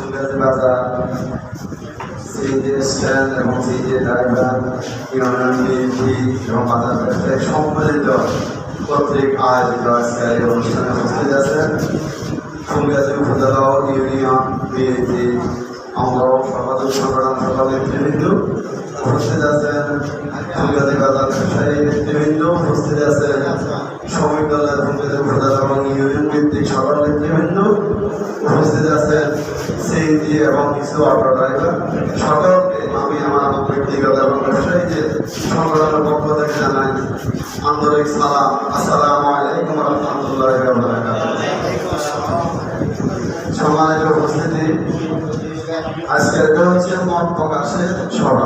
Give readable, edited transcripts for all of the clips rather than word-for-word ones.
ফুলগাজী বাজার, CNG stand এবং CNG driver, union BNP এবং বাজার ব্যবসায়ী সম্মিলিত কর্তৃক আয়োজিত আজকের এই অনুষ্ঠানে উপস্থিত আছেন ফুলগাজী উপজেলা ইউনিয়ন বিএনপি আমরাও সমাজের সংগঠন সভা নেতৃবৃন্দ উপস্থিত আছেন, ফুলগাজী বাজার ব্যবসায়ী নেতৃবৃন্দ উপস্থিত আছেন, শ্রমিক দলের ফুলগাজী উপজেলা এবং ইউনিয়ন ভিত্তিক সকল নেতৃবৃন্দ উপস্থিত আছেন, সিএনজি এবং কিছু অটো ড্রাইভার সকলকে আমি আমার ব্যক্তিগত এবং ব্যবসায়ীদের সংগঠনের পক্ষ থেকে জানাই আন্তরিক সালাম। আসসালামু আলাইকুম ওয়া রাহমাতুল্লাহি ওয়া বারাকাতুহু। সম্মানিত উপস্থিতি, আজকে এটা হচ্ছে মত প্রকাশের সভা,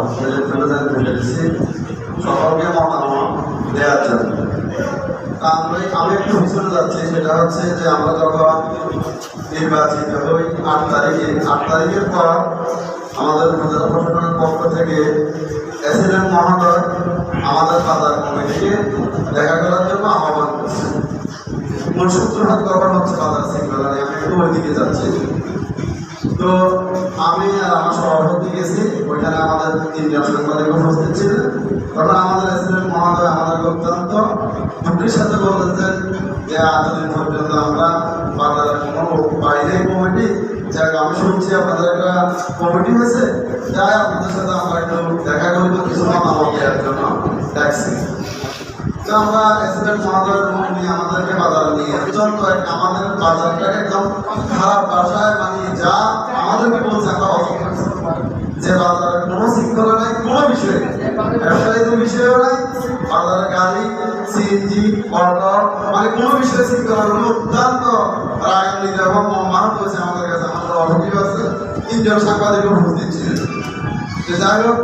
সকলকে মতামত দেওয়ার জন্য। আমি একটু পিছনে যাচ্ছি, সেটা হচ্ছে যে আমরা যখন নির্বাচিত হই 8 তারিখের পর আমাদের উপজেলা প্রশাসনের পক্ষ থেকে প্রেসিডেন্ট মহোদয় আমাদের বাজার কমিটিকে দেখা করার জন্য আহ্বান করছে। মূল সূত্রপাত কখন হচ্ছে বাজার শৃঙ্খলা, আমি একটু ওইদিকে যাচ্ছি। তো আমি আর আমার সভাপতি গেছি, ওইখানে আমাদের 3 জন সাংবাদিক উপস্থিত ছিলেন। তখন আমাদের প্রেসিডেন্ট মহোদয় আমাদের অত্যন্ত দুঃখের সাথে বলতেছেন যে এতদিন পর্যন্ত আমরা বাজারের কোনো বাইরে কমিটি, যাক আমি শুনছি আপনাদের একটা কমিটি হয়েছে, যাই আপনাদের সাথে আমরা একটু দেখা করবো, কিছু মতামত দেওয়ার জন্য ডাকছি। তো আমরা প্রেসিডেন্ট মহোদয়ের রুম নিয়ে আমাদেরকে বাজারে নিয়ে অত্যন্ত আমাদের বাজারটাকে একদম খারাপ ভাষায় মানিয়ে যা আমাদেরকে বলছে আমরা যে বাজারের কোনো শৃঙ্খলা নাই, কোনো বিষয় ব্যবসায়ীদের বিষয়েও নাই, বাজারের গাড়ি সিএনজি অটো মানে কোনো বিষয়ে শৃঙ্খলা অত্যন্ত রাগান্বিত এবং মানত হয়েছে আমাদের কাছে। আমাদের অভিযোগ আছে 3 জন সাংবাদিক উপস্থিত ছিলেন। যাই হোক,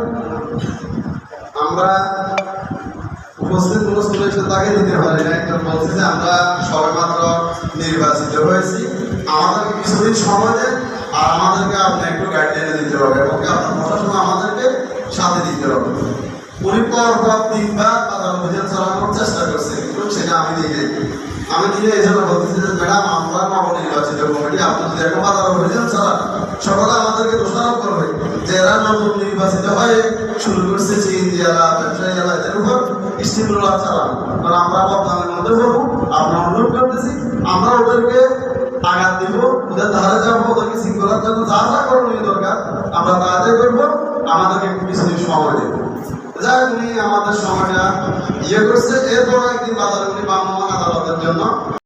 আমরা উপস্থিত অনুষ্ঠানের সাথে তাকে দিতে পারি না। একজন বলছে যে আমরা সবে মাত্র নির্বাচিত হয়েছি, আমাদেরকে কিছুদিন সময় দেন আর আমাদেরকে আপনি একটু গাইডলাইনে দিতে হবে এবং আপনার প্রশাসন আমাদেরকে সাথে দিতে হবে। উনি পর 3বার বাজার অভিযান চালানোর চেষ্টা করছে, কিন্তু সেটা আমি দিকে এই জন্য বলতেছি যে ম্যাডাম, আমরা নবনির্বাচিত কমিটি, আপনি যদি এখন বাজার অভিযান চালান সকলে আমাদেরকে দোষারোপ করবে যে এরা নতুন নির্বাচিত হয়ে শুরু করছে সিএনজি এলা ব্যবসায়ী এলা এদের উপর স্টিমুলার চালান, কারণ আমরা বদনামের মধ্যে হবো। আমরা অনুরোধ করতেছি, আমরা ওদেরকে আঘাত দিব, ওদের ধারে যাবো, ওদেরকে শৃঙ্খলার জন্য যা যা করণীয় দরকার আমরা তাড়াতাড়ি করবো, আমাদেরকে একটু কিছুদিন সময় দেবো। যাই উনি আমাদের সময়টা করছে। এরপর একদিন বাজারে উনি ভ্রাম্যমাণ আদালতের জন্য